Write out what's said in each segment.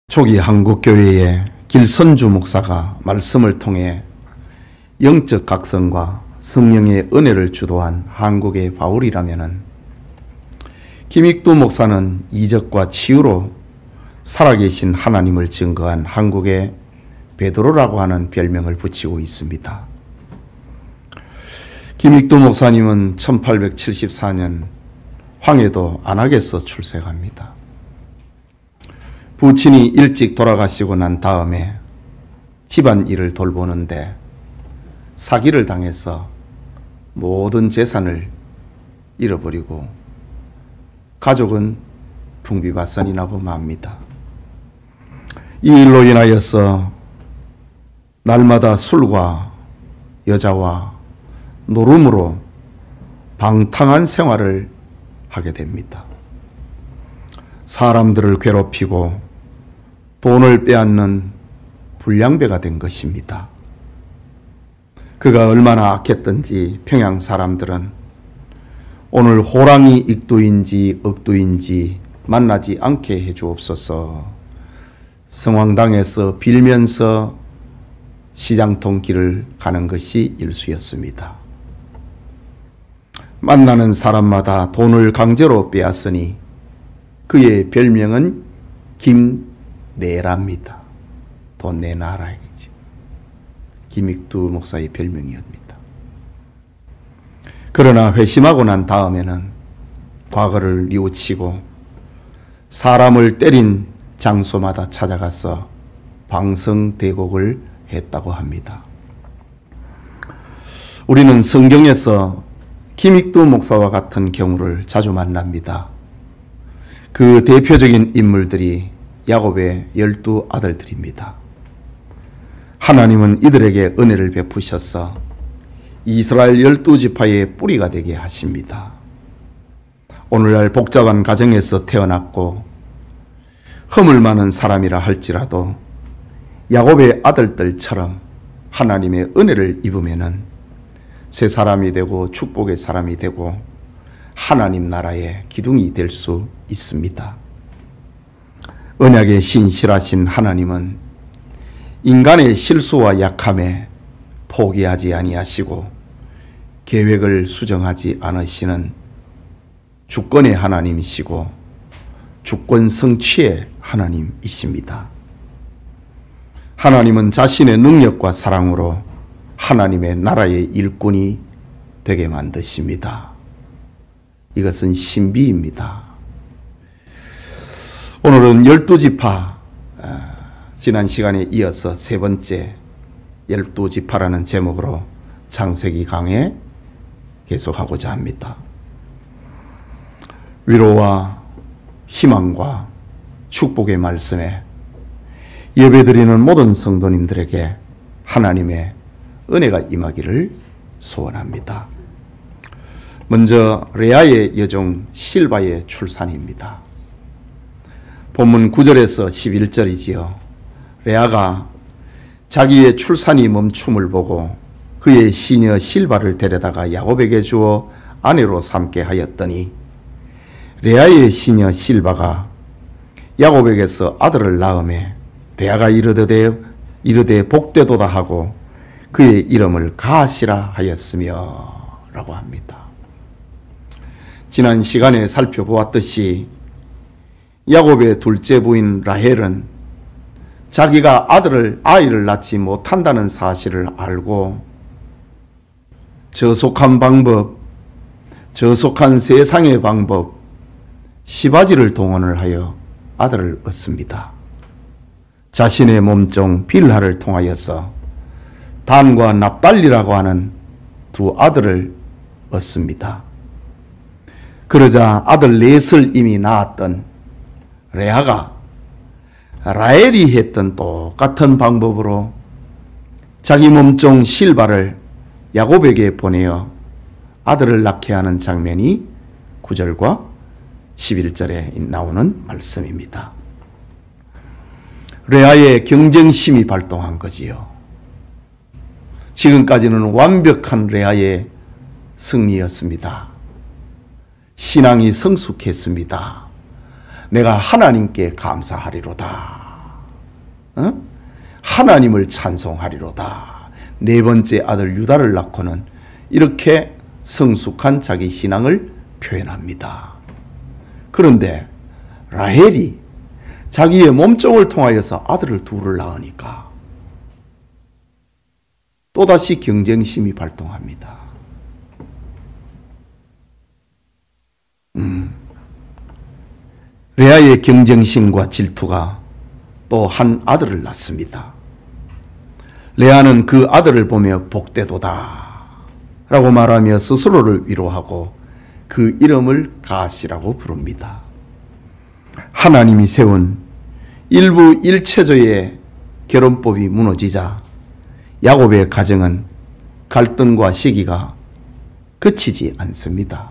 초기 한국교회의 길선주 목사가 말씀을 통해 영적 각성과 성령의 은혜를 주도한 한국의 바울이라면 김익두 목사는 이적과 치유로 살아계신 하나님을 증거한 한국의 베드로라고 하는 별명을 붙이고 있습니다. 김익두 목사님은 1874년 황해도 안악에서 출생합니다. 부친이 일찍 돌아가시고 난 다음에 집안 일을 돌보는데 사기를 당해서 모든 재산을 잃어버리고 가족은 풍비박산이 나고 맙니다. 이 일로 인하여서 날마다 술과 여자와 노름으로 방탕한 생활을 하게 됩니다. 사람들을 괴롭히고 돈을 빼앗는 불량배가 된 것입니다. 그가 얼마나 악했던지 평양 사람들은 오늘 호랑이 익두인지 억두인지 만나지 않게 해주옵소서 성황당에서 빌면서 시장통 길을 가는 것이 일수였습니다. 만나는 사람마다 돈을 강제로 빼앗으니 그의 별명은 김내랍니다. 돈 내놔라 이거지. 김익두 목사의 별명이었습니다. 그러나 회심하고 난 다음에는 과거를 뉘우치고 사람을 때린 장소마다 찾아가서 방성대곡을 했다고 합니다. 우리는 성경에서 김익두 목사와 같은 경우를 자주 만납니다. 그 대표적인 인물들이 야곱의 12 아들들입니다. 하나님은 이들에게 은혜를 베푸셔서 이스라엘 12지파의 뿌리가 되게 하십니다. 오늘날 복잡한 가정에서 태어났고 허물 많은 사람이라 할지라도 야곱의 아들들처럼 하나님의 은혜를 입으면은 새 사람이 되고 축복의 사람이 되고 하나님 나라의 기둥이 될 수 있습니다. 언약에 신실하신 하나님은 인간의 실수와 약함에 포기하지 아니하시고 계획을 수정하지 않으시는 주권의 하나님이시고 주권 성취의 하나님이십니다. 하나님은 자신의 능력과 사랑으로 하나님의 나라의 일꾼이 되게 만드십니다. 이것은 신비입니다. 오늘은 12지파, 지난 시간에 이어서 세 번째 12지파라는 제목으로 창세기 강해 계속하고자 합니다. 위로와 희망과 축복의 말씀에 예배드리는 모든 성도님들에게 하나님의 은혜가 임하기를 소원합니다. 먼저 레아의 여종 실바의 출산입니다. 본문 9절에서 11절이지요. 레아가 자기의 출산이 멈춤을 보고 그의 시녀 실바를 데려다가 야곱에게 주어 아내로 삼게 하였더니 레아의 시녀 실바가 야곱에게서 아들을 낳음에 레아가 이르되 복되도다 하고 그의 이름을 가시라 하였으며 라고 합니다. 지난 시간에 살펴보았듯이 야곱의 둘째 부인 라헬은 자기가 아이를 낳지 못한다는 사실을 알고 저속한 방법, 저속한 세상의 방법, 시바지를 동원을 하여 아들을 얻습니다. 자신의 몸종 빌하를 통하여서 단과 납달리라고 하는 두 아들을 얻습니다. 그러자 아들 넷을 이미 낳았던 레아가 라헬이 했던 똑같은 방법으로 자기 몸종 실바를 야곱에게 보내어 아들을 낳게 하는 장면이 9절과 11절에 나오는 말씀입니다. 레아의 경쟁심이 발동한 거지요. 지금까지는 완벽한 레아의 승리였습니다. 신앙이 성숙했습니다. 내가 하나님께 감사하리로다 하나님을 찬송하리로다. 네 번째 아들 유다를 낳고는 이렇게 성숙한 자기 신앙을 표현합니다. 그런데 라헬이 자기의 몸종을 통하여서 아들을 둘을 낳으니까 또다시 경쟁심이 발동합니다. 레아의 경쟁심과 질투가 또 한 아들을 낳습니다. 레아는 그 아들을 보며 복되도다 라고 말하며 스스로를 위로하고 그 이름을 가시라고 부릅니다. 하나님이 세운 일부 일체조의 결혼법이 무너지자 야곱의 가정은 갈등과 시기가 그치지 않습니다.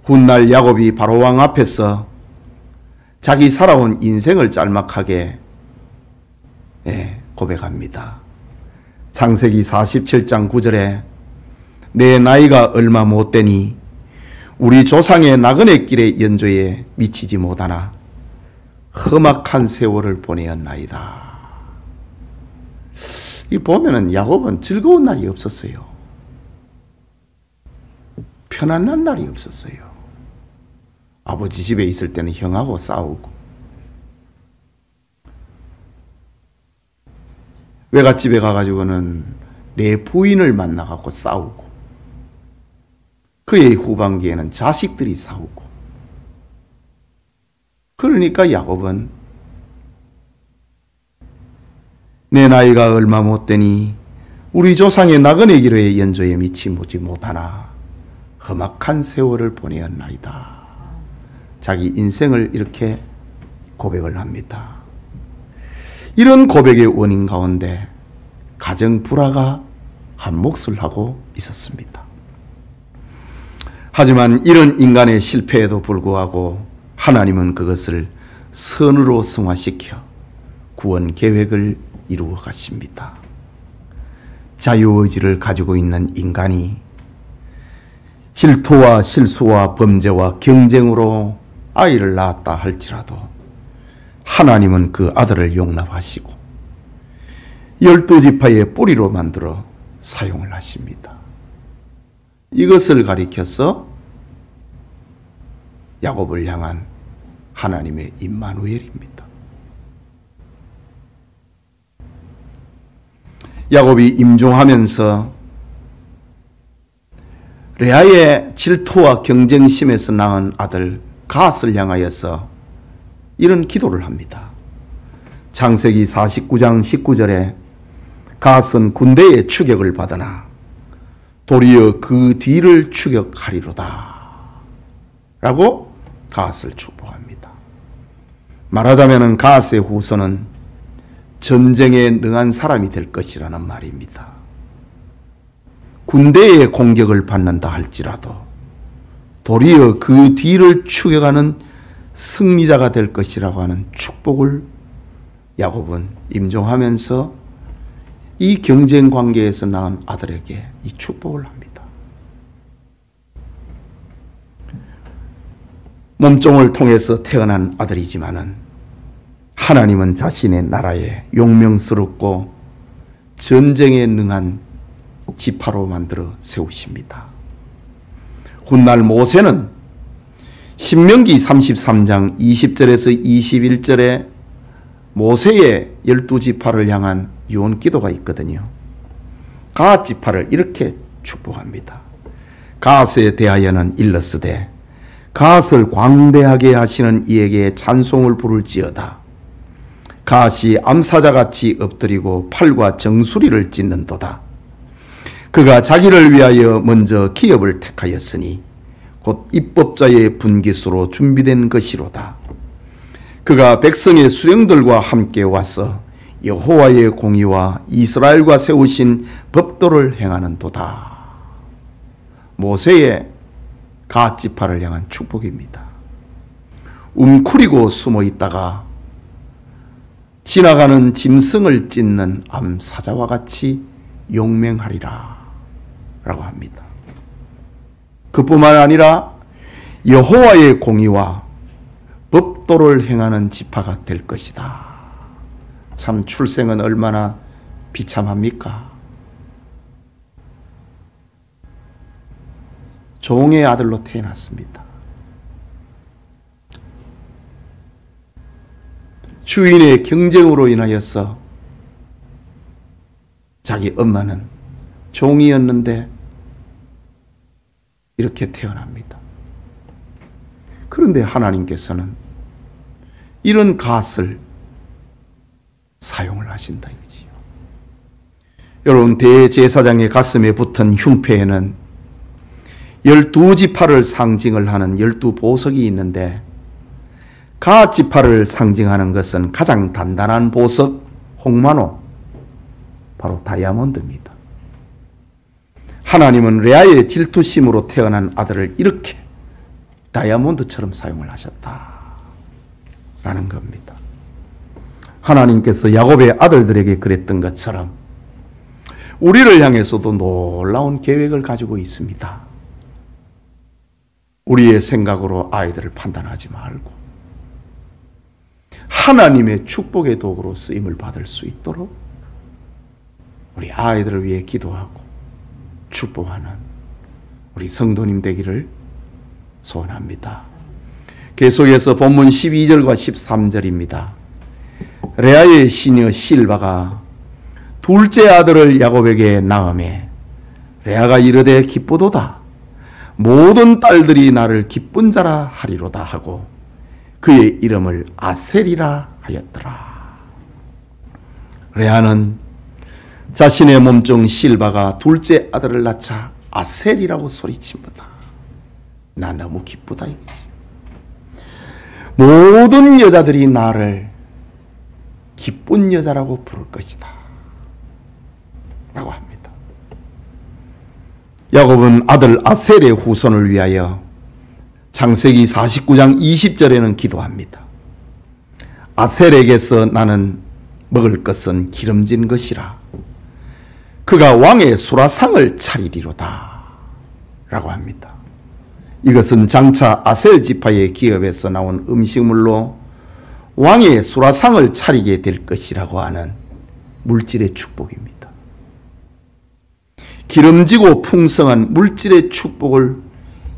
훗날 야곱이 바로왕 앞에서 자기 살아온 인생을 짤막하게 고백합니다. 창세기 47장 9절에 내 나이가 얼마 못 되니 우리 조상의 나그네 길의 연조에 미치지 못하나 험악한 세월을 보내었나이다. 이 보면은 야곱은 즐거운 날이 없었어요. 편안한 날이 없었어요. 아버지 집에 있을 때는 형하고 싸우고, 외갓집에 가가지고는 내 부인을 만나갖고 싸우고, 그의 후반기에는 자식들이 싸우고, 그러니까 야곱은 내 나이가 얼마 못 되니 우리 조상의 나그네 기로의 연조에 미치지 못하나 험악한 세월을 보내었나이다. 자기 인생을 이렇게 고백을 합니다. 이런 고백의 원인 가운데 가정 불화가 한 몫을 하고 있었습니다. 하지만 이런 인간의 실패에도 불구하고 하나님은 그것을 선으로 승화시켜 구원 계획을 이루어 가십니다. 자유의지를 가지고 있는 인간이 질투와 실수와 범죄와 경쟁으로 아이를 낳았다 할지라도 하나님은 그 아들을 용납하시고 12지파의 뿌리로 만들어 사용을 하십니다. 이것을 가리켜서 야곱을 향한 하나님의 임마누엘입니다. 야곱이 임종하면서 레아의 질투와 경쟁심에서 낳은 아들 갓을 향하여서 이런 기도를 합니다. 창세기 49장 19절에 갓은 군대의 추격을 받으나 도리어 그 뒤를 추격하리로다 라고 갓을 축복합니다. 말하자면 갓의 후손은 전쟁에 능한 사람이 될 것이라는 말입니다. 군대의 공격을 받는다 할지라도 도리어 그 뒤를 추격하는 승리자가 될 것이라고 하는 축복을 야곱은 임종하면서 이 경쟁 관계에서 낳은 아들에게 이 축복을 합니다. 몸종을 통해서 태어난 아들이지만은 하나님은 자신의 나라에 용명스럽고 전쟁에 능한 지파로 만들어 세우십니다. 훗날 모세는 신명기 33장 20절에서 21절에 모세의 12지파를 향한 유언 기도가 있거든요. 갓 지파를 이렇게 축복합니다. 갓에 대하여는 일러스되 갓을 광대하게 하시는 이에게 찬송을 부를지어다. 갓이 암사자같이 엎드리고 팔과 정수리를 찢는도다. 그가 자기를 위하여 먼저 기업을 택하였으니 곧 입법자의 분깃으로 준비된 것이로다. 그가 백성의 수령들과 함께 와서 여호와의 공의와 이스라엘과 세우신 법도를 행하는 도다. 모세의 갓 지파를 향한 축복입니다. 움츠리고 숨어 있다가 지나가는 짐승을 찢는 암사자와 같이 용맹하리라 라고 합니다. 그뿐만 아니라 여호와의 공의와 법도를 행하는 지파가 될 것이다 참 출생은 얼마나 비참합니까? 종의 아들로 태어났습니다. 주인의 경쟁으로 인하여서 자기 엄마는 종이었는데 이렇게 태어납니다. 그런데 하나님께서는 이런 갓을 사용을 하신다 이거지요. 여러분, 대제사장의 가슴에 붙은 흉패에는 12지파를 상징을 하는 12보석이 있는데 갓지파를 상징하는 것은 가장 단단한 보석 홍마노, 바로 다이아몬드입니다. 하나님은 레아의 질투심으로 태어난 아들을 이렇게 다이아몬드처럼 사용을 하셨다라는 겁니다. 하나님께서 야곱의 아들들에게 그랬던 것처럼 우리를 향해서도 놀라운 계획을 가지고 있습니다. 우리의 생각으로 아이들을 판단하지 말고 하나님의 축복의 도구로 쓰임을 받을 수 있도록 우리 아이들을 위해 기도하고 축복하는 우리 성도님 되기를 소원합니다. 계속해서 본문 12절과 13절입니다. 레아의 시녀 실바가 둘째 아들을 야곱에게 낳음에 레아가 이르되 기쁘도다. 모든 딸들이 나를 기쁜 자라 하리로다 하고 그의 이름을 아셀이라 하였더라. 레아는 자신의 몸종 실바가 둘째 아들을 낳자 아셀이라고 소리칩니다. 나 너무 기쁘다 이거지. 모든 여자들이 나를 기쁜 여자라고 부를 것이다 라고 합니다. 야곱은 아들 아셀의 후손을 위하여 창세기 49장 20절에는 기도합니다. 아셀에게서 나는 먹을 것은 기름진 것이라 그가 왕의 수라상을 차리리로다 라고 합니다. 이것은 장차 아셀 지파의 기업에서 나온 음식물로 왕의 수라상을 차리게 될 것이라고 하는 물질의 축복입니다. 기름지고 풍성한 물질의 축복을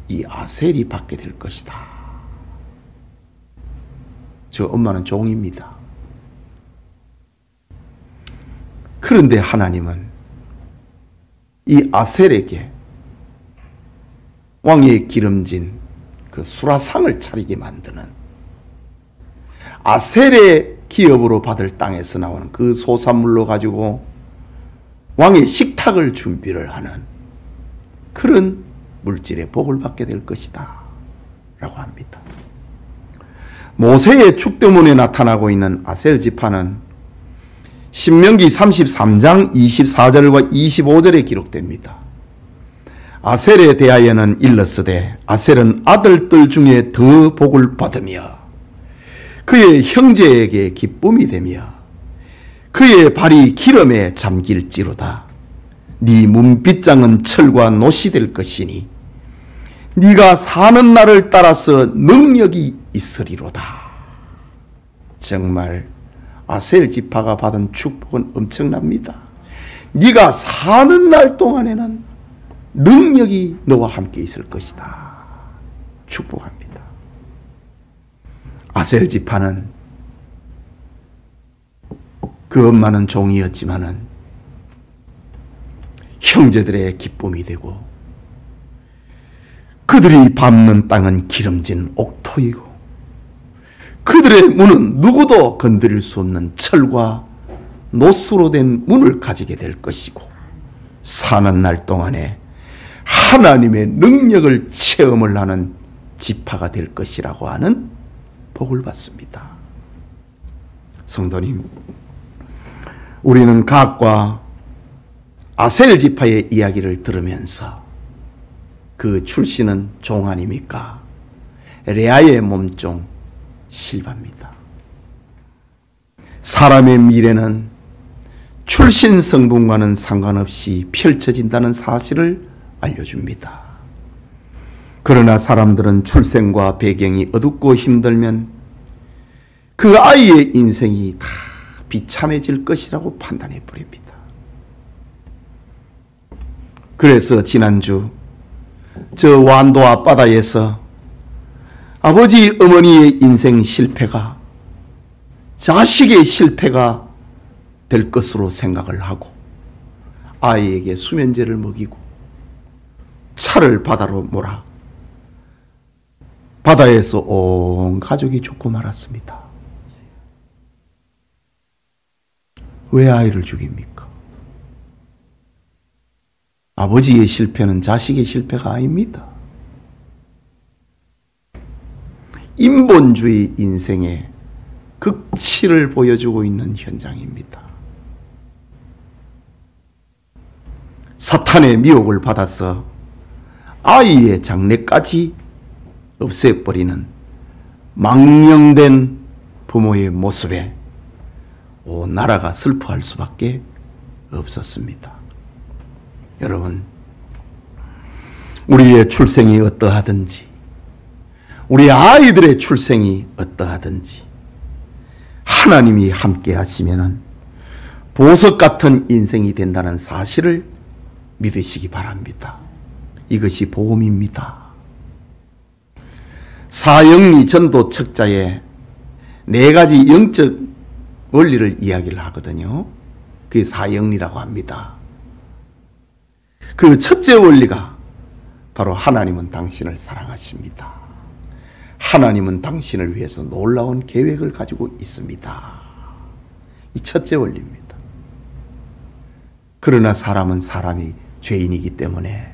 이 아셀이 받게 될 것이다. 저 엄마는 종입니다. 그런데 하나님은 이 아셀에게 왕의 기름진 그 수라상을 차리게 만드는 아셀의 기업으로 받을 땅에서 나오는 그 소산물로 가지고 왕의 식탁을 준비를 하는 그런 물질의 복을 받게 될 것이다 라고 합니다. 모세의 축대문에 나타나고 있는 아셀 지파는 신명기 33장 24절과 25절에 기록됩니다. 아셀에 대하여는 일렀으되 아셀은 아들들 중에 더 복을 받으며 그의 형제에게 기쁨이 되며 그의 발이 기름에 잠길지로다. 네 문빗장은 철과 노시 될 것이니 네가 사는 날을 따라서 능력이 있으리로다. 정말 아셀 지파가 받은 축복은 엄청납니다. 네가 사는 날 동안에는 능력이 너와 함께 있을 것이다. 축복합니다. 아셀 지파는 그 엄마는 종이었지만은 형제들의 기쁨이 되고 그들이 밟는 땅은 기름진 옥토이고 그들의 문은 누구도 건드릴 수 없는 철과 노수로 된 문을 가지게 될 것이고 사는 날 동안에 하나님의 능력을 체험을 하는 지파가 될 것이라고 하는 복을 받습니다. 성도님, 우리는 갓과 아셀 지파의 이야기를 들으면서 그 출신은 종 아닙니까? 레아의 몸종 실바입니다. 사람의 미래는 출신 성분과는 상관없이 펼쳐진다는 사실을 알려줍니다. 그러나 사람들은 출생과 배경이 어둡고 힘들면 그 아이의 인생이 다 비참해질 것이라고 판단해 버립니다. 그래서 지난주 저 완도 앞바다에서 아버지 어머니의 인생 실패가 자식의 실패가 될 것으로 생각을 하고 아이에게 수면제를 먹이고 차를 바다로 몰아 바다에서 온 가족이 죽고 말았습니다. 왜 아이를 죽입니까? 아버지의 실패는 자식의 실패가 아닙니다. 인본주의 인생의 극치를 보여주고 있는 현장입니다. 사탄의 미혹을 받아서 아이의 장래까지 없애버리는 망령된 부모의 모습에 온 나라가 슬퍼할 수밖에 없었습니다. 여러분, 우리의 출생이 어떠하든지, 우리 아이들의 출생이 어떠하든지 하나님이 함께 하시면은 보석 같은 인생이 된다는 사실을 믿으시기 바랍니다. 이것이 복음입니다. 사영리 전도 척자에 4가지 영적 원리를 이야기를 하거든요. 그게 사영리라고 합니다. 그 첫째 원리가 바로 하나님은 당신을 사랑하십니다. 하나님은 당신을 위해서 놀라운 계획을 가지고 있습니다. 이 첫째 원리입니다. 그러나 사람은 사람이 죄인이기 때문에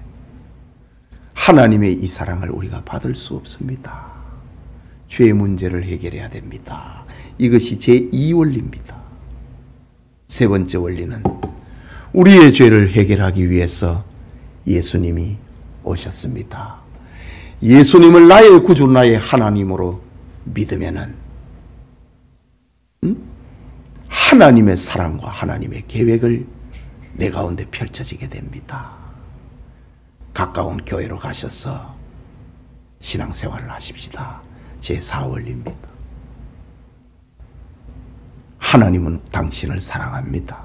하나님의 이 사랑을 우리가 받을 수 없습니다. 죄 문제를 해결해야 됩니다. 이것이 제2원리입니다. 세 번째 원리는 우리의 죄를 해결하기 위해서 예수님이 오셨습니다. 예수님을 나의 구주, 나의 하나님으로 믿으면은 하나님의 사랑과 하나님의 계획을 내 가운데 펼쳐지게 됩니다. 가까운 교회로 가셔서 신앙생활을 하십시다. 제4원리입니다. 하나님은 당신을 사랑합니다.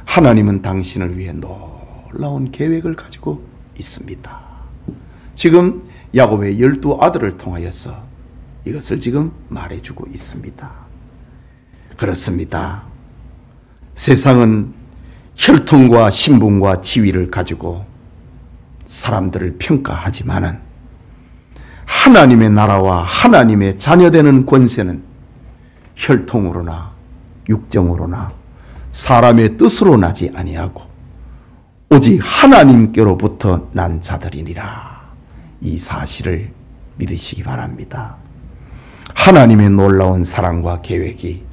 하나님은 당신을 위해 놀라운 계획을 가지고 있습니다. 지금 야곱의 12아들을 통하여서 이것을 지금 말해주고 있습니다. 그렇습니다. 세상은 혈통과 신분과 지위를 가지고 사람들을 평가하지만은 하나님의 나라와 하나님의 자녀되는 권세는 혈통으로나 육정으로나 사람의 뜻으로 나지 아니하고 오직 하나님께로부터 난 자들이니라. 이 사실을 믿으시기 바랍니다. 하나님의 놀라운 사랑과 계획이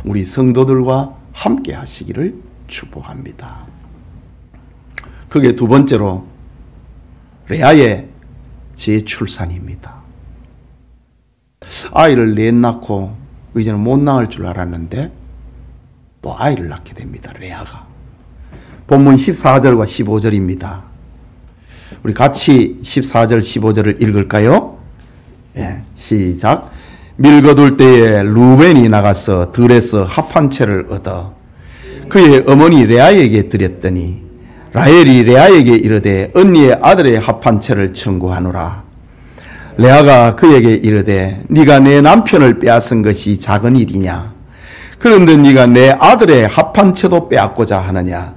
우리 성도들과 함께 하시기를 축복합니다. 그게 두 번째로 레아의 재출산입니다. 아이를 넷 낳고 이제는 못 낳을 줄 알았는데 또 아이를 낳게 됩니다. 레아가. 본문 14절과 15절입니다. 우리 같이 14절 15절을 읽을까요? 예, 시작. 밀거둘 때에 루벤이 나가서 들에서 합 한 채를 얻어 그의 어머니 레아에게 드렸더니 라헬이 레아에게 이르되 언니의 아들의 합 한 채를 청구하노라. 레아가 그에게 이르되 네가 내 남편을 빼앗은 것이 작은 일이냐? 그런데 네가 내 아들의 합 한 채도 빼앗고자 하느냐?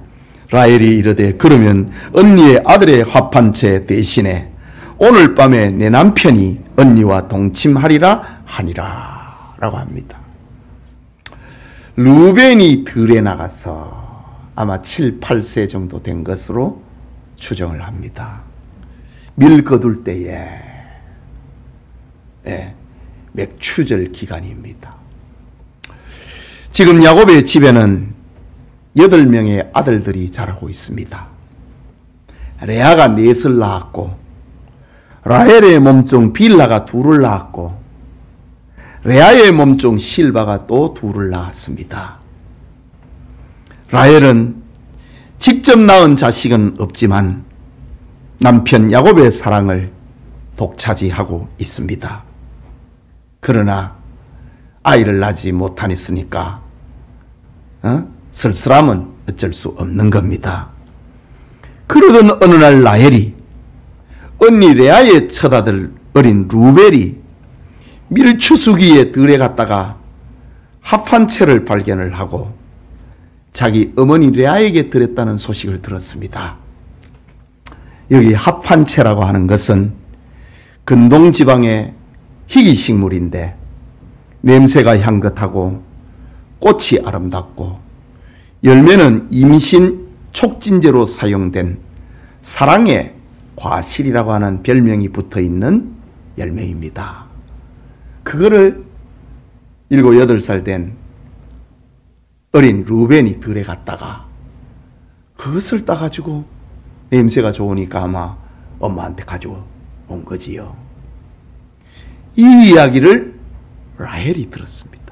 라헬이 이르되 그러면 언니의 아들의 합 한 채 대신에 오늘 밤에 내 남편이 언니와 동침하리라 하니라 라고 합니다. 루벤이 들에 나가서 아마 7, 8세 정도 된 것으로 추정을 합니다. 밀 거둘 때에 맥추절 기간입니다. 지금 야곱의 집에는 8명의 아들들이 자라고 있습니다. 레아가 4을 낳았고 라헬의 몸종 빌라가 2를 낳았고 레아의 몸종 실바가 또 2를 낳았습니다. 라헬은 직접 낳은 자식은 없지만 남편 야곱의 사랑을 독차지하고 있습니다. 그러나 아이를 낳지 못하니까 쓸쓸함은 어쩔 수 없는 겁니다. 그러던 어느 날 라헬이 언니 레아의 처아들 어린 루벨이 밀추수기에 들에 갔다가 합한 채를 발견을 하고 자기 어머니 레아에게 드렸다는 소식을 들었습니다. 여기 합한 채라고 하는 것은 근동지방의 희귀식물인데 냄새가 향긋하고 꽃이 아름답고 열매는 임신 촉진제로 사용된 사랑의 과실이라고 하는 별명이 붙어있는 열매입니다. 그거를 7, 8살 된 어린 루벤이 들에 갔다가 그것을 따가지고 냄새가 좋으니까 아마 엄마한테 가지고 온 거지요. 이 이야기를 라헬이 들었습니다.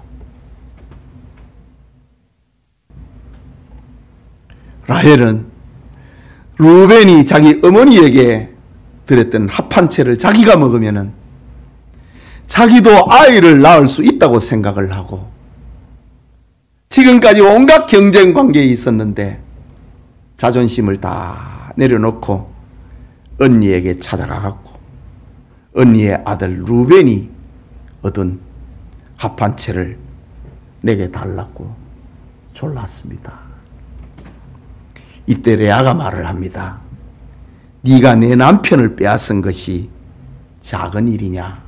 라헬은 루벤이 자기 어머니에게 드렸던 합한 채를 자기가 먹으면은 자기도 아이를 낳을 수 있다고 생각을 하고 지금까지 온갖 경쟁 관계에 있었는데 자존심을 다 내려놓고 언니에게 찾아가갖고 언니의 아들 루벤이 얻은 합한 채를 내게 달라고 졸랐습니다. 이때 레아가 말을 합니다. 네가 내 남편을 빼앗은 것이 작은 일이냐?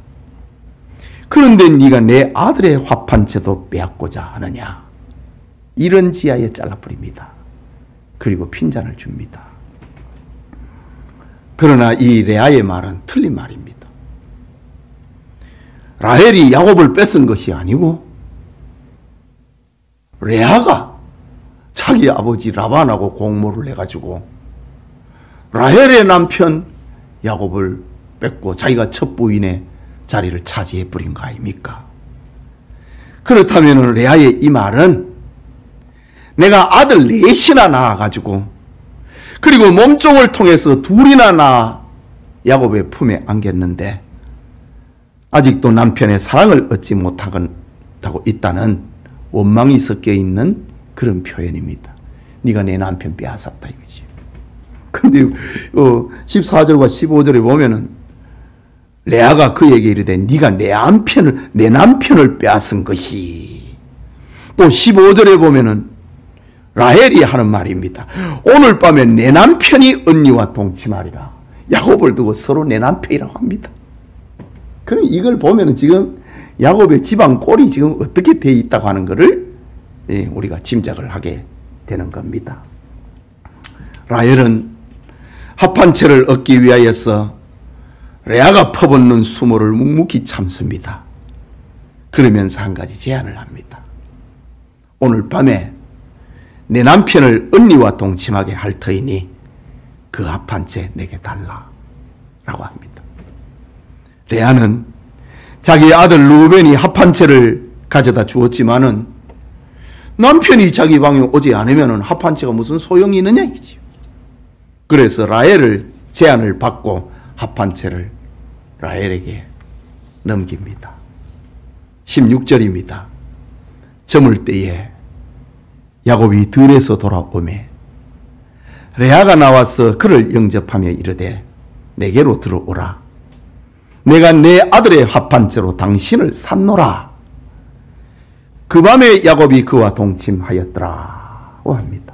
그런데 네가 내 아들의 합한 채도 빼앗고자 하느냐? 이런 지하에 잘라버립니다. 그리고 핀잔을 줍니다. 그러나 이 레아의 말은 틀린 말입니다. 라헬이 야곱을 뺏은 것이 아니고 레아가 자기 아버지 라반하고 공모를 해가지고 라헬의 남편 야곱을 뺏고 자기가 첫 부인의 자리를 차지해 버린 거 아닙니까? 그렇다면 레아의 이 말은 내가 아들 넷이나 낳아가지고 그리고 몸종을 통해서 둘이나 낳아 야곱의 품에 안겼는데 아직도 남편의 사랑을 얻지 못하고 있다는 원망이 섞여 있는 그런 표현입니다. 네가 내 남편 빼앗았다 이거지. 그런데 14절과 15절에 보면은 레아가 그에게 이르되 네가 내 남편을 빼앗은 것이, 또 15절에 보면은 라헬이 하는 말입니다. 오늘 밤에 내 남편이 언니와 동침하리라. 야곱을 두고 서로 내 남편이라고 합니다. 그럼 이걸 보면은 지금 야곱의 집안 꼴이 지금 어떻게 되어 있다고 하는 것을 우리가 짐작을 하게 되는 겁니다. 라헬은 합한 채를 얻기 위하여서 레아가 퍼붓는 수모를 묵묵히 참습니다. 그러면서 한 가지 제안을 합니다. 오늘 밤에 내 남편을 언니와 동침하게 할 터이니 그 합한 채 내게 달라 라고 합니다. 레아는 자기 아들 루벤이 합한 채를 가져다 주었지만은 남편이 자기 방에 오지 않으면 합한 채가 무슨 소용이 있느냐 이거지요. 그래서 라헬을 제안을 받고 합한 채를 라헬에게 넘깁니다. 16절입니다. 저물 때에 야곱이 들에서 돌아오매 레아가 나와서 그를 영접하며 이르되 내게로 들어오라. 내가 내 아들의 합한 채로 당신을 샀노라. 그 밤에 야곱이 그와 동침하였더라고 합니다.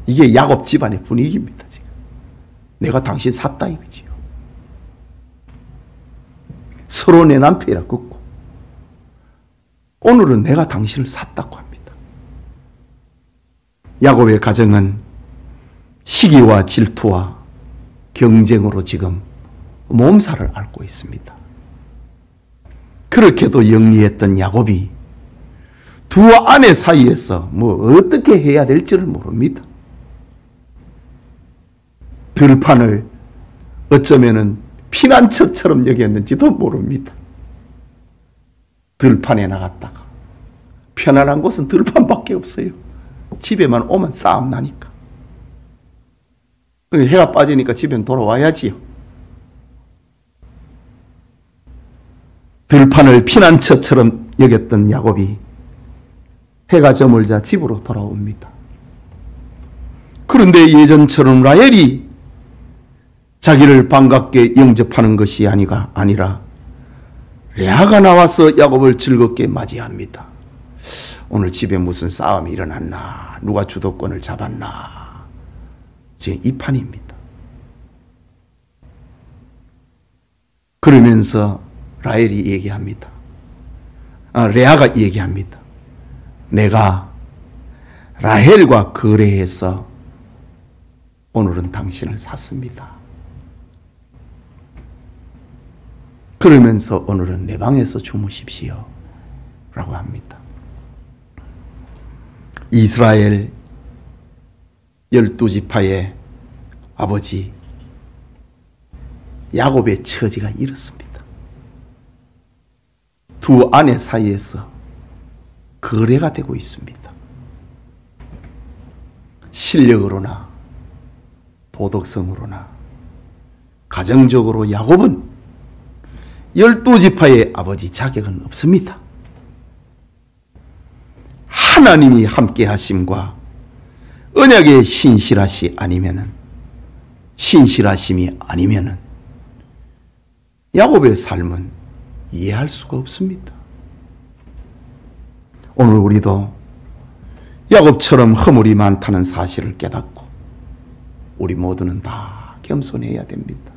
이게 야곱 집안의 분위기입니다. 지금 내가 당신 샀다 이거지요. 서로 내 남편이라 긋고 오늘은 내가 당신을 샀다고 합니다. 야곱의 가정은 시기와 질투와 경쟁으로 지금 몸살을 앓고 있습니다. 그렇게도 영리했던 야곱이 두 아내 사이에서 어떻게 해야 될지를 모릅니다. 들판을 어쩌면은 피난처처럼 여겼는지도 모릅니다. 들판에 나갔다가 편안한 곳은 들판밖에 없어요. 집에만 오면 싸움 나니까. 해가 빠지니까 집엔 돌아와야지요. 들판을 피난처처럼 여겼던 야곱이 해가 저물자 집으로 돌아옵니다. 그런데 예전처럼 라헬이 자기를 반갑게 영접하는 것이 아니라 레아가 나와서 야곱을 즐겁게 맞이합니다. 오늘 집에 무슨 싸움이 일어났나? 누가 주도권을 잡았나? 지금 이 판입니다. 그러면서 라헬이 얘기합니다. 레아가 얘기합니다. 내가 라헬과 거래해서 오늘은 당신을 샀습니다. 그러면서 오늘은 내 방에서 주무십시오 라고 합니다. 이스라엘 12지파의 아버지 야곱의 처지가 이렇습니다. 두 아내 사이에서 거래가 되고 있습니다. 실력으로나 도덕성으로나 가정적으로 야곱은 12지파의 아버지 자격은 없습니다. 하나님이 함께 하심과 언약의 신실하심이 아니면은 야곱의 삶은 이해할 수가 없습니다. 오늘 우리도 야곱처럼 허물이 많다는 사실을 깨닫고 우리 모두는 다 겸손해야 됩니다.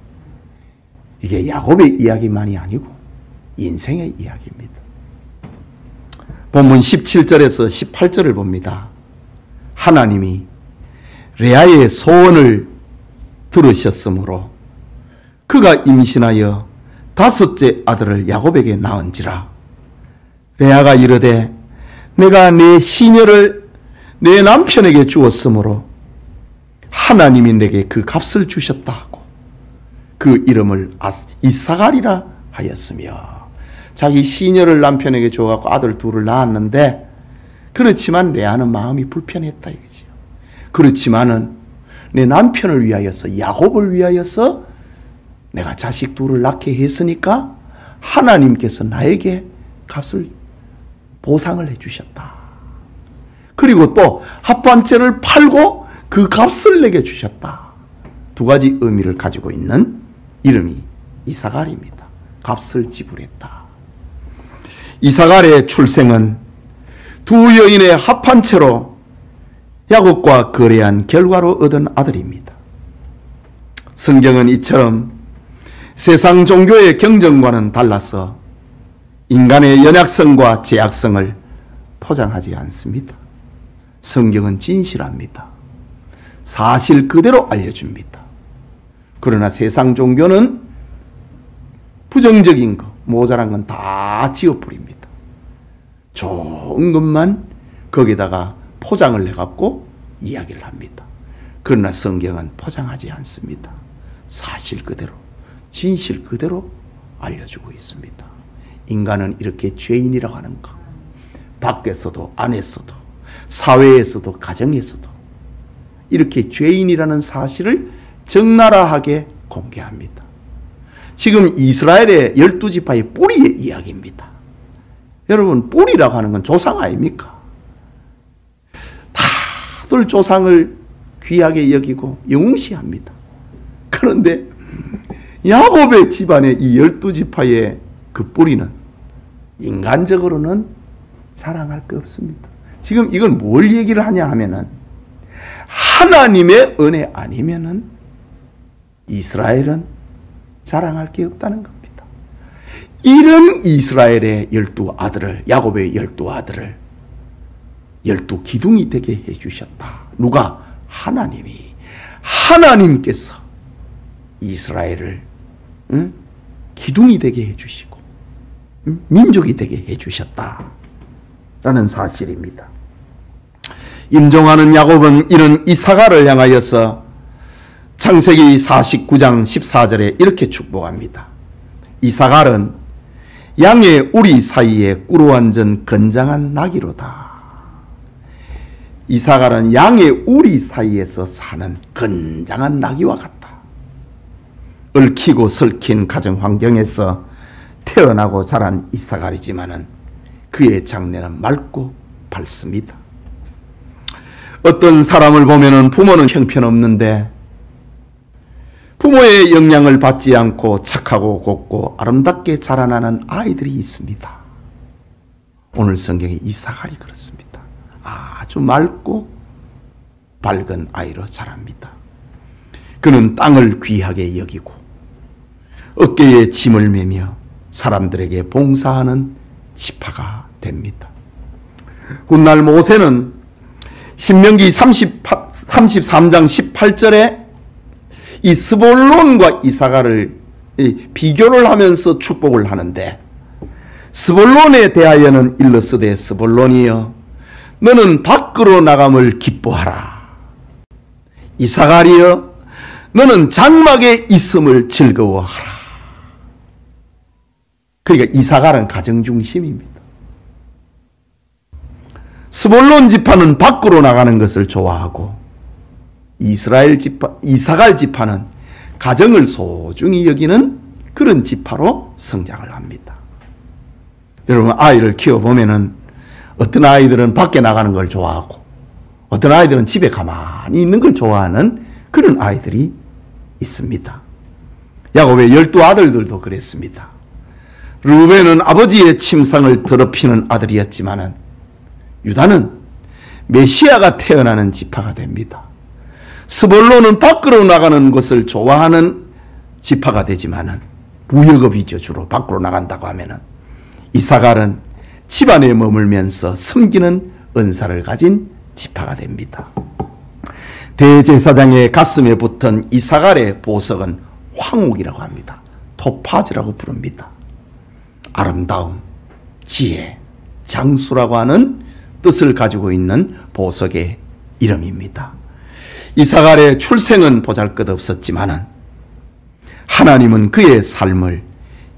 이게 야곱의 이야기만이 아니고 인생의 이야기입니다. 본문 17절에서 18절을 봅니다. 하나님이 레아의 소원을 들으셨으므로 그가 임신하여 5째 아들을 야곱에게 낳은지라. 레아가 이르되 내가 내 시녀를 내 남편에게 주었으므로 하나님이 내게 그 값을 주셨다 하고 그 이름을 이사갈이라 하였으며, 자기 시녀를 남편에게 줘갖고 아들 둘을 낳았는데, 그렇지만 레아는 마음이 불편했다 이거지요. 그렇지만은 내 남편을 위하여서, 야곱을 위하여서 내가 자식 둘을 낳게 했으니까 하나님께서 나에게 값을 보상을 해주셨다. 그리고 또 합판체를 팔고 그 값을 내게 주셨다. 두 가지 의미를 가지고 있는 이름이 이사갈입니다. 값을 지불했다. 이사갈의 출생은 두 여인의 합판체로 야곱과 거래한 결과로 얻은 아들입니다. 성경은 이처럼 세상 종교의 경전과는 달라서 인간의 연약성과 제약성을 포장하지 않습니다. 성경은 진실합니다. 사실 그대로 알려줍니다. 그러나 세상 종교는 부정적인 거, 모자란 건 다 지워버립니다. 좋은 것만 거기다가 포장을 해갖고 이야기를 합니다. 그러나 성경은 포장하지 않습니다. 사실 그대로, 진실 그대로 알려주고 있습니다. 인간은 이렇게 죄인이라고 하는 것, 밖에서도 안에서도 사회에서도 가정에서도 이렇게 죄인이라는 사실을 적나라하게 공개합니다. 지금 이스라엘의 12지파의 뿌리의 이야기입니다. 여러분, 뿌리라고 하는 건 조상 아닙니까? 다들 조상을 귀하게 여기고 영웅시합니다. 그런데 야곱의 집안의 이 12지파의 그 뿌리는 인간적으로는 사랑할 게 없습니다. 지금 이건 뭘 얘기를 하냐 하면은 하나님의 은혜 아니면은 이스라엘은 자랑할 게 없다는 겁니다. 이런 이스라엘의 12아들을, 야곱의 12아들을 12기둥이 되게 해주셨다. 누가? 하나님이. 하나님께서 이스라엘을 기둥이 되게 해주시고 민족이 되게 해주셨다라는 사실입니다. 임종하는 야곱은 이런 이사갈을 향하여서 창세기 49장 14절에 이렇게 축복합니다. 이사갈은 양의 우리 사이에 꿀로 앉은 건장한 나귀로다. 이사갈은 양의 우리 사이에서 사는 건장한 나귀와 같다. 얽히고 설킨 가정 환경에서 태어나고 자란 이사갈이지만은 그의 장래는 맑고 밝습니다. 어떤 사람을 보면은 부모는 형편없는데 부모의 영향을 받지 않고 착하고 곱고 아름답게 자라나는 아이들이 있습니다. 오늘 성경의 이사갈이 그렇습니다. 아주 맑고 밝은 아이로 자랍니다. 그는 땅을 귀하게 여기고 어깨에 짐을 메며 사람들에게 봉사하는 지파가 됩니다. 훗날 모세는 신명기 33장 18절에 이 스볼론과 이사갈을 비교를 하면서 축복을 하는데, 스볼론에 대하여는 일러스되 스볼론이여 너는 밖으로 나감을 기뻐하라. 이사갈이여 너는 장막에 있음을 즐거워하라. 그러니까 이사갈은 가정중심입니다. 스볼론 지파는 밖으로 나가는 것을 좋아하고 이사갈 지파는 가정을 소중히 여기는 그런 지파로 성장을 합니다. 여러분, 아이를 키워보면은 어떤 아이들은 밖에 나가는 걸 좋아하고 어떤 아이들은 집에 가만히 있는 걸 좋아하는 그런 아이들이 있습니다. 야곱의 12아들들도 그랬습니다. 르우벤은 아버지의 침상을 더럽히는 아들이었지만은 유다는 메시아가 태어나는 지파가 됩니다. 스볼론은 밖으로 나가는 것을 좋아하는 지파가 되지만은 무역업이죠. 주로 밖으로 나간다고 하면은. 이사갈은 집안에 머물면서 섬기는 은사를 가진 지파가 됩니다. 대제사장의 가슴에 붙은 이사갈의 보석은 황옥이라고 합니다. 토파즈라고 부릅니다. 아름다움, 지혜, 장수라고 하는 뜻을 가지고 있는 보석의 이름입니다. 이사갈의 출생은 보잘것없었지만은 하나님은 그의 삶을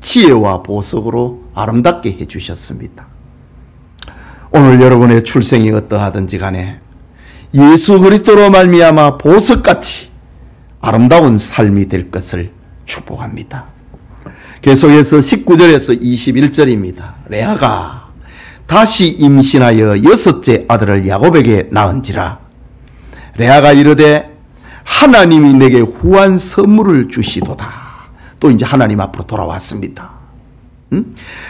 지혜와 보석으로 아름답게 해주셨습니다. 오늘 여러분의 출생이 어떠하든지 간에 예수 그리스도로 말미암아 보석같이 아름다운 삶이 될 것을 축복합니다. 계속해서 19절에서 21절입니다. 레아가 다시 임신하여 6째 아들을 야곱에게 낳은지라. 레아가 이르되 하나님이 내게 후한 선물을 주시도다. 또 이제 하나님 앞으로 돌아왔습니다.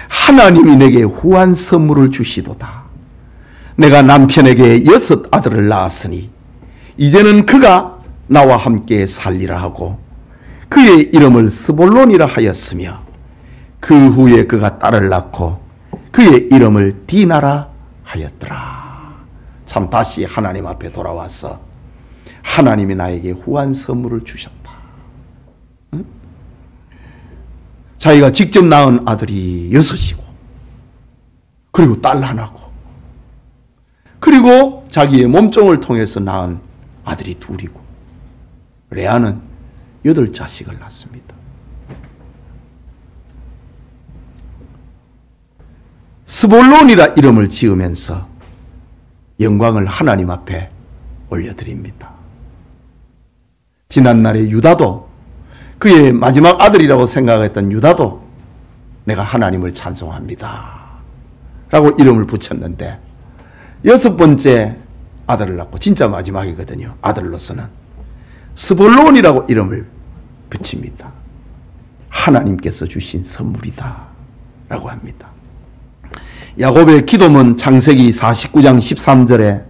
하나님이 내게 후한 선물을 주시도다. 내가 남편에게 6 아들을 낳았으니 이제는 그가 나와 함께 살리라 하고 그의 이름을 스볼론이라 하였으며 그 후에 그가 딸을 낳고 그의 이름을 디나라 하였더라. 참 다시 하나님 앞에 돌아와서 하나님이 나에게 후한 선물을 주셨다. 응? 자기가 직접 낳은 아들이 6이고 그리고 딸 하나고 그리고 자기의 몸종을 통해서 낳은 아들이 2이고 레아는 8자식을 낳습니다. 스볼론이라 이름을 지으면서 영광을 하나님 앞에 올려드립니다. 지난날에 유다도 그의 마지막 아들이라고 생각했던 유다도 내가 하나님을 찬송합니다 라고 이름을 붙였는데 6번째 아들을 낳고 진짜 마지막이거든요. 아들로서는 스볼론이라고 이름을 붙입니다. 하나님께서 주신 선물이다 라고 합니다. 야곱의 기도문 창세기 49장 13절에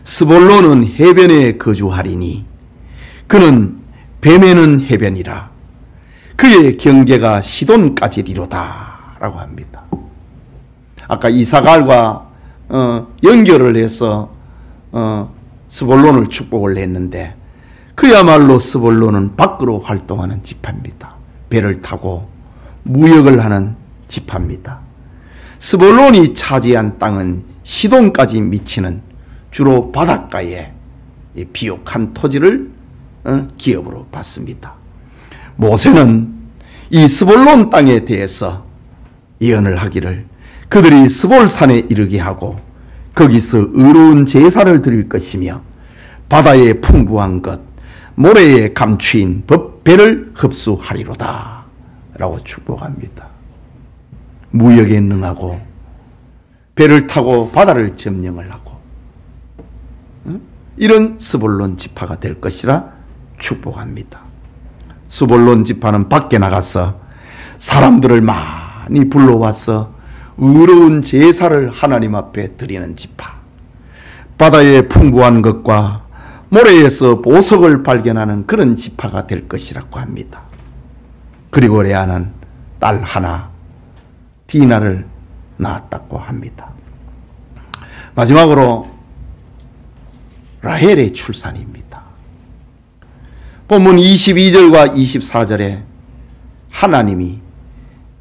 스볼론은 해변에 거주하리니 그는 뱀에는 해변이라 그의 경계가 시돈까지리로다 라고 합니다. 아까 이사갈과 연결을 해서 스볼론을 축복을 했는데 그야말로 스볼론은 밖으로 활동하는 지파입니다. 배를 타고 무역을 하는 지파입니다. 스볼론이 차지한 땅은 시돈까지 미치는 주로 바닷가에 비옥한 토지를 기업으로 받습니다. 모세는 이 스볼론 땅에 대해서 예언을 하기를 그들이 스볼산에 이르게 하고 거기서 의로운 제사를 드릴 것이며 바다의 풍부한 것 모래에 감추인 배를 흡수하리로다 라고 축복합니다. 무역에 능하고 배를 타고 바다를 점령을 하고 이런 스불론 지파가 될 것이라 축복합니다. 스불론 지파는 밖에 나가서 사람들을 많이 불러와서 의로운 제사를 하나님 앞에 드리는 지파, 바다의 풍부한 것과 모래에서 보석을 발견하는 그런 지파가 될 것이라고 합니다. 그리고 레아는 딸 하나 디나를 낳았다고 합니다. 마지막으로 라헬의 출산입니다. 본문 22절과 24절에 하나님이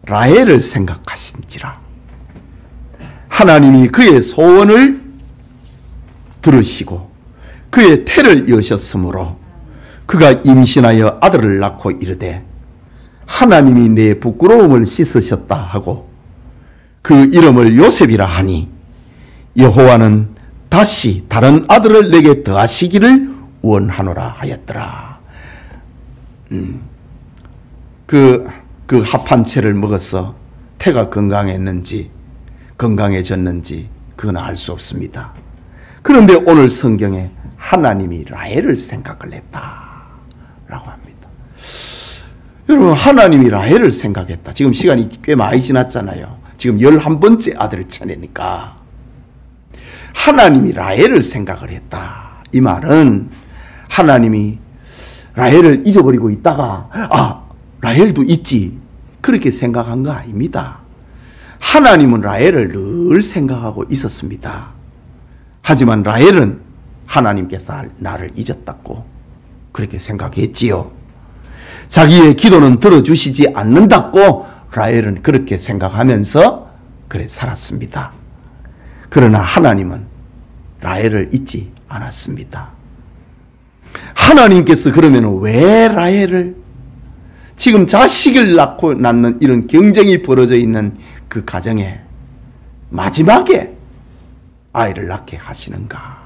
라헬을 생각하신지라 하나님이 그의 소원을 들으시고 그의 태를 여셨으므로 그가 임신하여 아들을 낳고 이르되 하나님이 내 부끄러움을 씻으셨다 하고 그 이름을 요셉이라 하니 여호와는 다시 다른 아들을 내게 더하시기를 원하노라 하였더라. 그 합한 채를 먹어서 태가 건강해졌는지 그건 알 수 없습니다. 그런데 오늘 성경에 하나님이 라헬을 생각을 했다라고 합니다. 여러분, 하나님이 라헬을 생각했다. 지금 시간이 꽤 많이 지났잖아요. 지금 11번째 아들을 쳐내니까 하나님이 라헬을 생각을 했다. 이 말은 하나님이 라헬을 잊어버리고 있다가 라헬도 있지 그렇게 생각한 거 아닙니다. 하나님은 라헬을 늘 생각하고 있었습니다. 하지만 라헬은 하나님께서 나를 잊었다고 그렇게 생각했지요. 자기의 기도는 들어주시지 않는다고 라헬은 그렇게 생각하면서 그래 살았습니다. 그러나 하나님은 라헬을 잊지 않았습니다. 하나님께서 그러면 왜 라헬을 지금 자식을 낳는 이런 경쟁이 벌어져 있는 그 가정에 마지막에 아이를 낳게 하시는가?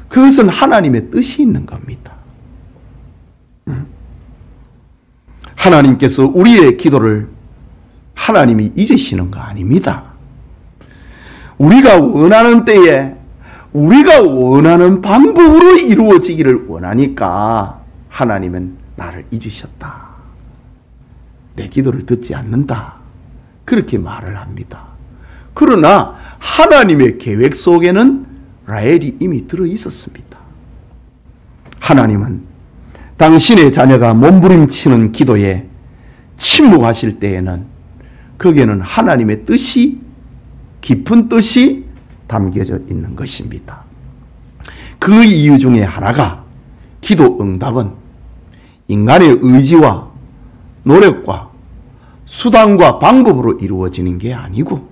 그것은 하나님의 뜻이 있는 겁니다. 하나님께서 우리의 기도를 하나님이 잊으시는 거 아닙니다. 우리가 원하는 때에 우리가 원하는 방법으로 이루어지기를 원하니까 하나님은 나를 잊으셨다. 내 기도를 듣지 않는다. 그렇게 말을 합니다. 그러나 하나님의 계획 속에는 라헬이 이미 들어 있었습니다. 하나님은 당신의 자녀가 몸부림치는 기도에 침묵하실 때에는 거기에는 하나님의 뜻이, 깊은 뜻이 담겨져 있는 것입니다. 그 이유 중에 하나가 기도 응답은 인간의 의지와 노력과 수단과 방법으로 이루어지는 게 아니고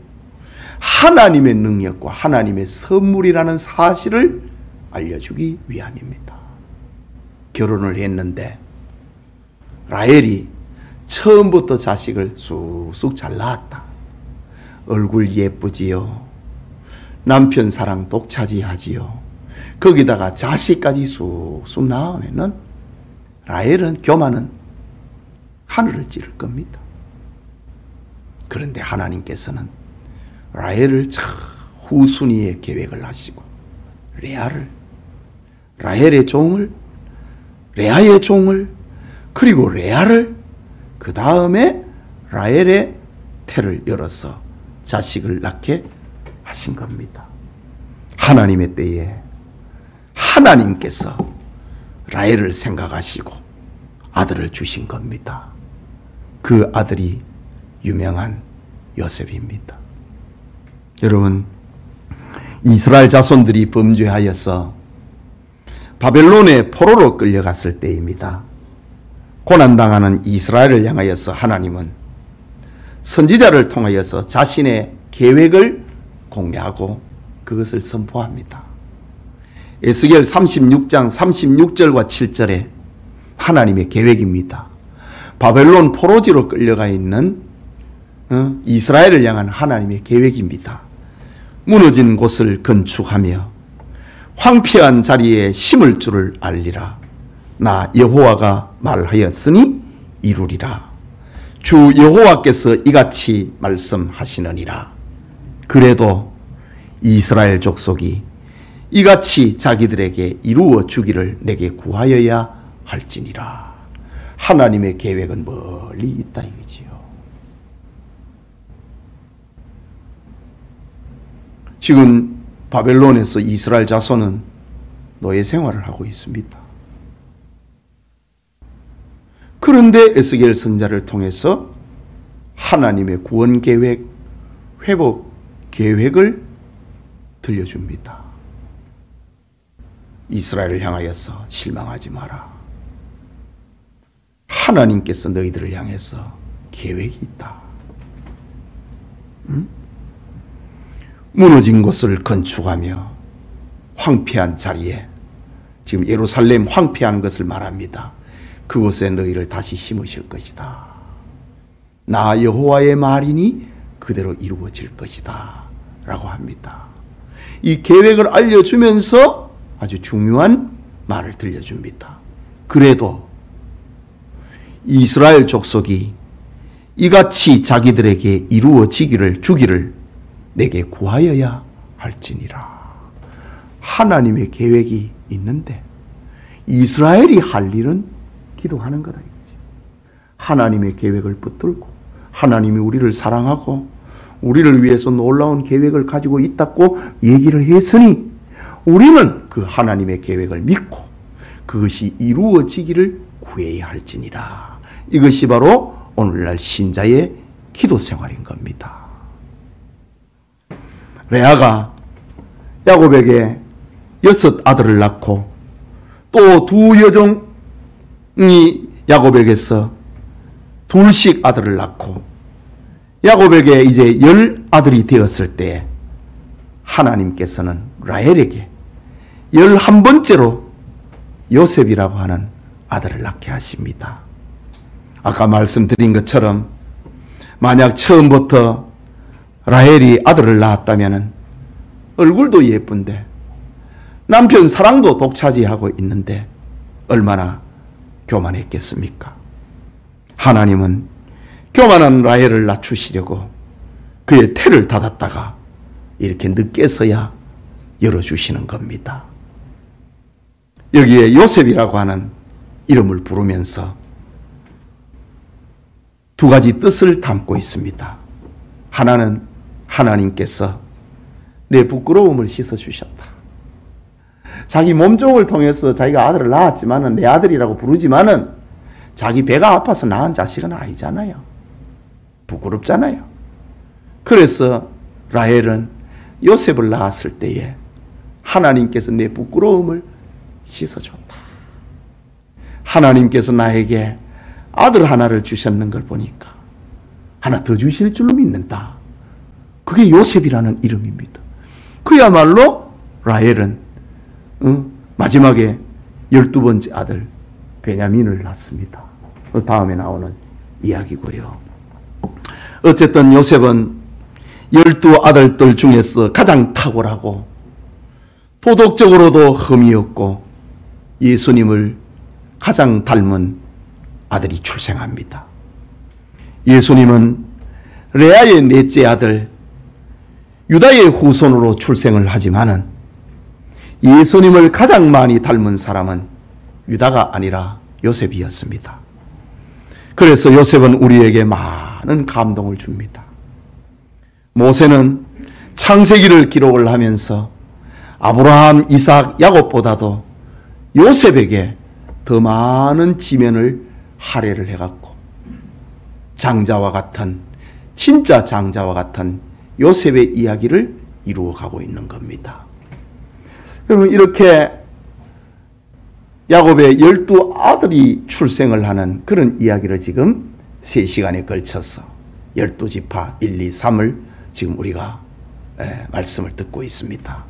하나님의 능력과 하나님의 선물이라는 사실을 알려주기 위함입니다. 결혼을 했는데 라헬이 처음부터 자식을 쑥쑥 잘 낳았다. 얼굴 예쁘지요. 남편 사랑 독차지하지요. 거기다가 자식까지 쑥쑥 낳으면은 라헬은 교만은 하늘을 찌를 겁니다. 그런데 하나님께서는 라헬을 후순위의 계획을 하시고 라헬의 종을, 레아의 종을, 그리고 레아를, 그 다음에 라헬의 태를 열어서 자식을 낳게 하신 겁니다. 하나님의 때에 하나님께서 라헬을 생각하시고 아들을 주신 겁니다. 그 아들이 유명한 요셉입니다. 여러분, 이스라엘 자손들이 범죄하여서 바벨론의 포로로 끌려갔을 때입니다. 고난당하는 이스라엘을 향하여서 하나님은 선지자를 통하여서 자신의 계획을 공개하고 그것을 선포합니다. 에스겔 36장 36절과 7절에 하나님의 계획입니다. 바벨론 포로지로 끌려가 있는 이스라엘을 향한 하나님의 계획입니다. 무너진 곳을 건축하며 황폐한 자리에 심을 줄을 알리라. 나 여호와가 말하였으니 이루리라. 주 여호와께서 이같이 말씀하시느니라. 그래도 이스라엘 족속이 이같이 자기들에게 이루어 주기를 내게 구하여야 할지니라. 하나님의 계획은 멀리 있다 이거지요. 지금 바벨론에서 이스라엘 자손은 노예 생활을 하고 있습니다. 그런데 에스겔 선지자를 통해서 하나님의 구원 계획, 회복 계획을 들려줍니다. 이스라엘을 향하여서 실망하지 마라. 하나님께서 너희들을 향해서 계획이 있다. 무너진 곳을 건축하며 황폐한 자리에, 지금 예루살렘 황폐한 것을 말합니다. 그곳에 너희를 다시 심으실 것이다. 나 여호와의 말이니 그대로 이루어질 것이다 라고 합니다. 이 계획을 알려주면서 아주 중요한 말을 들려줍니다. 그래도 이스라엘 족속이 이같이 자기들에게 이루어지기를 주기를 내게 구하여야 할지니라. 하나님의 계획이 있는데 이스라엘이 할 일은 기도하는 거다 이거지. 하나님의 계획을 붙들고 하나님이 우리를 사랑하고 우리를 위해서 놀라운 계획을 가지고 있다고 얘기를 했으니 우리는 그 하나님의 계획을 믿고 그것이 이루어지기를 구해야 할지니라. 이것이 바로 오늘날 신자의 기도 생활인 겁니다. 레아가 야곱에게 6 아들을 낳고 또 2 여종이 야곱에게서 2씩 아들을 낳고 야곱에게 이제 10 아들이 되었을 때 하나님께서는 라헬에게 11번째로 요셉이라고 하는 아들을 낳게 하십니다. 아까 말씀드린 것처럼 만약 처음부터 라헬이 아들을 낳았다면 얼굴도 예쁜데 남편 사랑도 독차지하고 있는데 얼마나 교만했겠습니까? 하나님은 교만한 라헬을 낮추시려고 그의 태를 닫았다가 이렇게 늦게서야 열어주시는 겁니다. 여기에 요셉이라고 하는 이름을 부르면서 2가지 뜻을 담고 있습니다. 하나는 하나님께서 내 부끄러움을 씻어주셨다. 자기 몸종을 통해서 자기가 아들을 낳았지만은 내 아들이라고 부르지만은 자기 배가 아파서 낳은 자식은 아니잖아요. 부끄럽잖아요. 그래서 라헬은 요셉을 낳았을 때에 하나님께서 내 부끄러움을 씻어줬다. 하나님께서 나에게 아들 하나를 주셨는 걸 보니까 하나 더 주실 줄로 믿는다. 그게 요셉이라는 이름입니다. 그야말로 라헬은 마지막에 12번째 아들 베냐민을 낳습니다. 그 다음에 나오는 이야기고요. 어쨌든 요셉은 12 아들들 중에서 가장 탁월하고 도덕적으로도 흠이 없고 예수님을 가장 닮은 아들이 출생합니다. 예수님은 레아의 넷째 아들 유다의 후손으로 출생을 하지만은 예수님을 가장 많이 닮은 사람은 유다가 아니라 요셉이었습니다. 그래서 요셉은 우리에게 많은 감동을 줍니다. 모세는 창세기를 기록을 하면서 아브라함, 이삭, 야곱보다도 요셉에게 더 많은 지면을 할애를 해갖고 장자와 같은, 진짜 장자와 같은 요셉의 이야기를 이루어가고 있는 겁니다. 여러분, 이렇게 야곱의 12 아들이 출생을 하는 그런 이야기를 지금 3시간에 걸쳐서 12지파 1, 2, 3을 지금 우리가 말씀을 듣고 있습니다.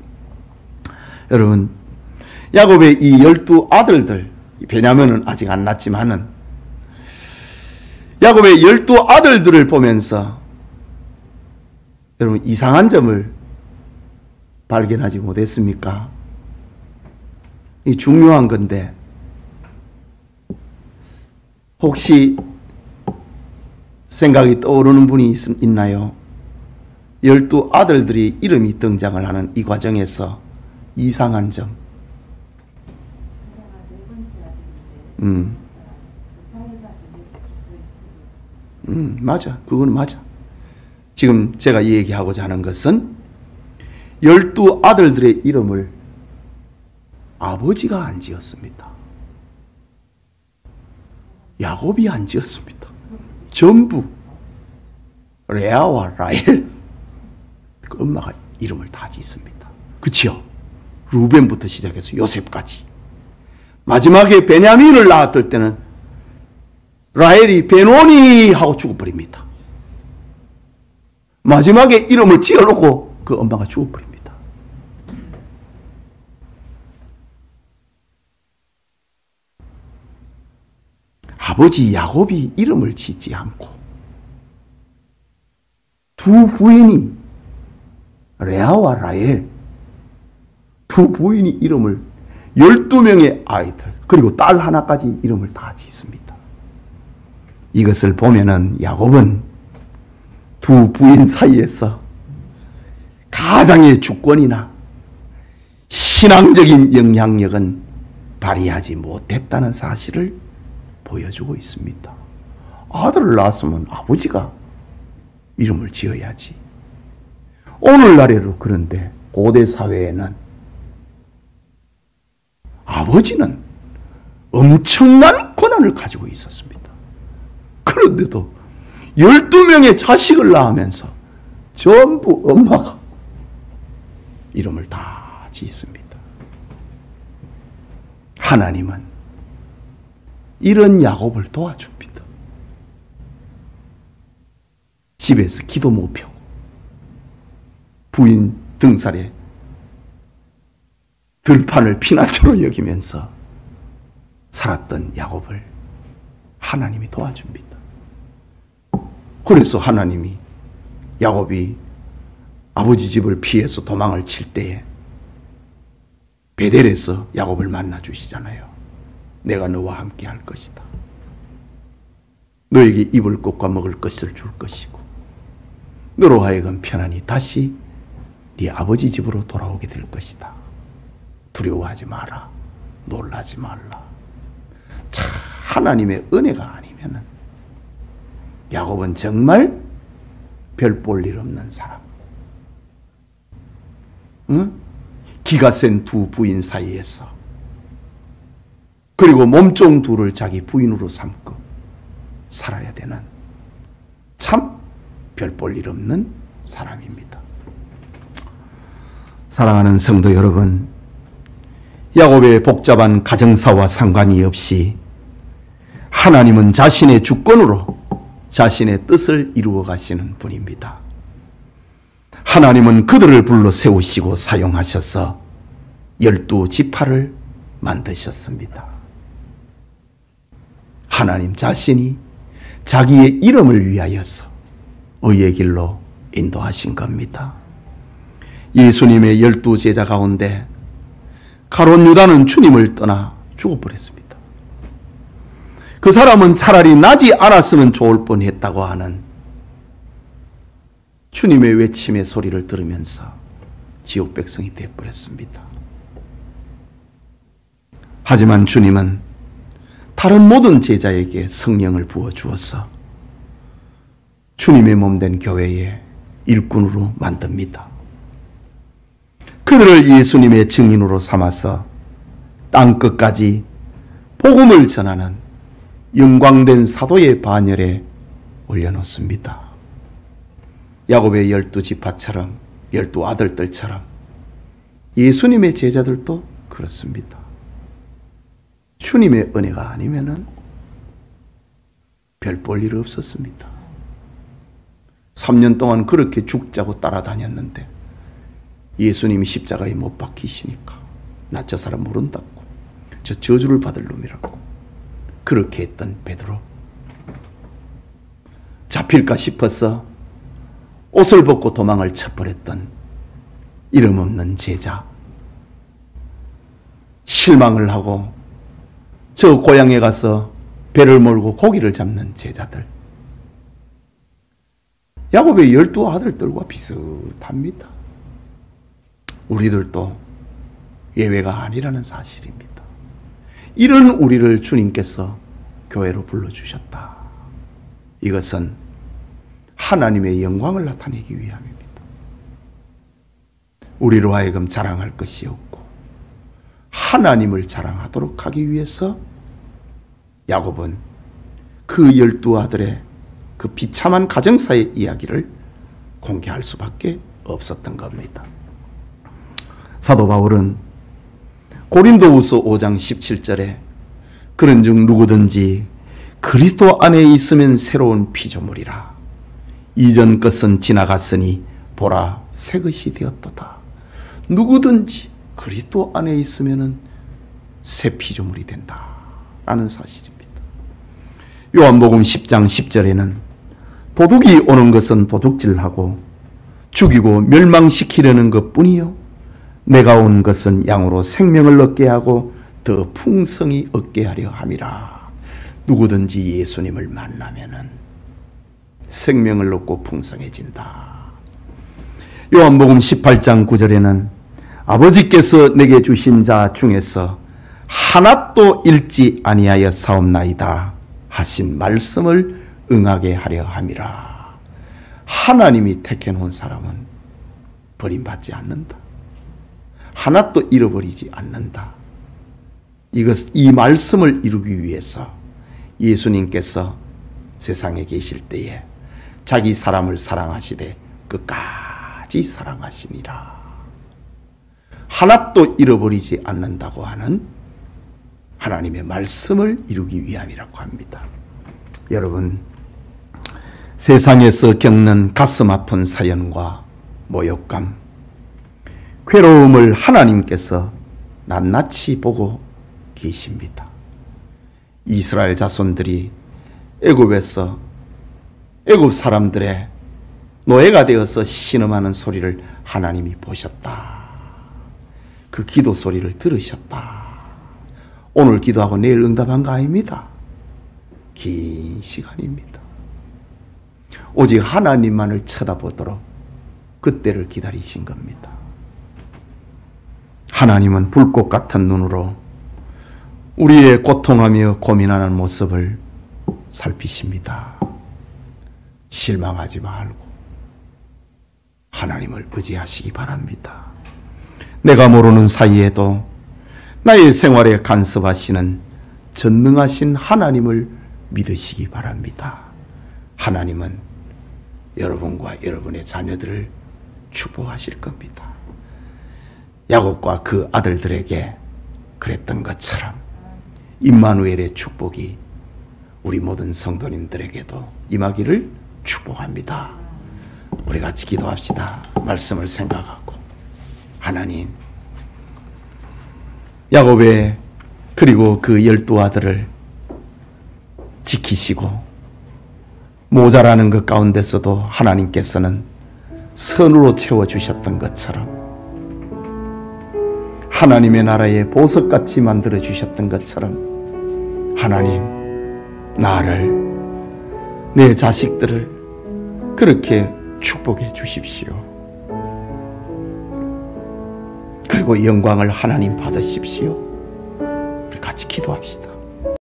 여러분, 야곱의 이 12 아들들, 베냐민은 아직 안 낳았지만은 야곱의 12 아들들을 보면서 여러분 이상한 점을 발견하지 못했습니까? 이 중요한 건데 혹시 생각이 떠오르는 분이 있나요? 12 아들들이 이름이 등장을 하는 이 과정에서 이상한 점. 맞아. 그건 맞아. 지금 제가 얘기하고자 하는 것은 12 아들들의 이름을 아버지가 안 지었습니다. 야곱이 안 지었습니다. 전부 레아와 라헬, 그 엄마가 이름을 다 짓습니다. 그치요? 루벤부터 시작해서 요셉까지. 마지막에 베냐민을 낳았을 때는 라헬이 베노니 하고 죽어버립니다. 마지막에 이름을 지어놓고 그 엄마가 죽어버립니다. 아버지 야곱이 이름을 짓지 않고 두 부인이 레아와 라헬, 두 부인이 이름을 12명의 아이들 그리고 딸 하나까지 이름을 다 짓습니다. 이것을 보면은 야곱은 두 부인 사이에서 가장의 주권이나 신앙적인 영향력은 발휘하지 못했다는 사실을 보여주고 있습니다. 아들을 낳았으면 아버지가 이름을 지어야지. 오늘날에도 그런데 고대 사회에는 아버지는 엄청난 권한을 가지고 있었습니다. 그런데도 12명의 자식을 낳으면서 전부 엄마가 이름을 다 짓습니다. 하나님은 이런 야곱을 도와줍니다. 집에서 기도 못 펴고 부인 등살에 들판을 피난처로 여기면서 살았던 야곱을 하나님이 도와줍니다. 그래서 하나님이 야곱이 아버지 집을 피해서 도망을 칠 때에 베델에서 야곱을 만나 주시잖아요. 내가 너와 함께 할 것이다. 너에게 입을 것과 먹을 것을 줄 것이고 너로 하여금 편안히 다시 네 아버지 집으로 돌아오게 될 것이다. 두려워하지 마라. 놀라지 말라. 참 하나님의 은혜가 아니면은 야곱은 정말 별 볼 일 없는 사람. 응? 기가 센 두 부인 사이에서 그리고 몸종 둘을 자기 부인으로 삼고 살아야 되는 참 별 볼 일 없는 사람입니다. 사랑하는 성도 여러분, 야곱의 복잡한 가정사와 상관이 없이 하나님은 자신의 주권으로 자신의 뜻을 이루어 가시는 분입니다. 하나님은 그들을 불러 세우시고 사용하셔서 12지파를 만드셨습니다. 하나님 자신이 자기의 이름을 위하여서 의의 길로 인도하신 겁니다. 예수님의 12제자 가운데 가룟 유다는 주님을 떠나 죽어버렸습니다. 그 사람은 차라리 나지 않았으면 좋을 뻔했다고 하는 주님의 외침의 소리를 들으면서 지옥 백성이 되어버렸습니다. 하지만 주님은 다른 모든 제자에게 성령을 부어주어서 주님의 몸된 교회의 일꾼으로 만듭니다. 그들을 예수님의 증인으로 삼아서 땅끝까지 복음을 전하는 영광된 사도의 반열에 올려놓습니다. 야곱의 12지파처럼 12아들들처럼 예수님의 제자들도 그렇습니다. 주님의 은혜가 아니면은 별 볼 일 없었습니다. 3년 동안 그렇게 죽자고 따라다녔는데 예수님이 십자가에 못 박히시니까 나 저 사람 모른다고, 저 저주를 받을 놈이라고 그렇게 했던 베드로, 잡힐까 싶어서 옷을 벗고 도망을 쳐버렸던 이름 없는 제자, 실망을 하고 저 고향에 가서 배를 몰고 고기를 잡는 제자들, 야곱의 12아들들과 비슷합니다. 우리들도 예외가 아니라는 사실입니다. 이런 우리를 주님께서 교회로 불러주셨다. 이것은 하나님의 영광을 나타내기 위함입니다. 우리로 하여금 자랑할 것이 없고 하나님을 자랑하도록 하기 위해서 야곱은 그 12아들의 그 비참한 가정사의 이야기를 공개할 수밖에 없었던 겁니다. 사도 바울은 고린도후서 5장 17절에 그런즉 누구든지 그리스도 안에 있으면 새로운 피조물이라. 이전 것은 지나갔으니 보라 새 것이 되었도다. 누구든지 그리스도 안에 있으면 새 피조물이 된다 라는 사실입니다. 요한복음 10장 10절에는 도둑이 오는 것은 도둑질하고 죽이고 멸망시키려는 것뿐이요 내가 온 것은 양으로 생명을 얻게 하고 더 풍성히 얻게 하려 함이라. 누구든지 예수님을 만나면은 생명을 얻고 풍성해진다. 요한복음 18장 9절에는 아버지께서 내게 주신 자 중에서 하나도 잃지 아니하여 사옵나이다 하신 말씀을 응하게 하려 함이라. 하나님이 택해놓은 사람은 버림받지 않는다. 하나도 잃어버리지 않는다. 이 말씀을 이루기 위해서 예수님께서 세상에 계실 때에 자기 사람을 사랑하시되 끝까지 사랑하시니라. 하나도 잃어버리지 않는다고 하는 하나님의 말씀을 이루기 위함이라고 합니다. 여러분, 세상에서 겪는 가슴 아픈 사연과 모욕감, 괴로움을 하나님께서 낱낱이 보고 계십니다. 이스라엘 자손들이 애굽에서 애굽 사람들의 노예가 되어서 신음하는 소리를 하나님이 보셨다. 그 기도 소리를 들으셨다. 오늘 기도하고 내일 응답한 거 아닙니다. 긴 시간입니다. 오직 하나님만을 쳐다보도록 그때를 기다리신 겁니다. 하나님은 불꽃 같은 눈으로 우리의 고통하며 고민하는 모습을 살피십니다. 실망하지 말고 하나님을 의지하시기 바랍니다. 내가 모르는 사이에도 나의 생활에 간섭하시는 전능하신 하나님을 믿으시기 바랍니다. 하나님은 여러분과 여러분의 자녀들을 축복하실 겁니다. 야곱과 그 아들들에게 그랬던 것처럼 임마누엘의 축복이 우리 모든 성도님들에게도 임하기를 축복합니다. 우리 같이 기도합시다. 말씀을 생각하고 하나님, 야곱의 그리고 그 12아들을 지키시고 모자라는 것 가운데서도 하나님께서는 선으로 채워주셨던 것처럼 하나님의 나라의 보석같이 만들어주셨던 것처럼 하나님, 나를, 내 자식들을 그렇게 축복해 주십시오. 그리고 영광을 하나님 받으십시오. 우리 같이 기도합시다.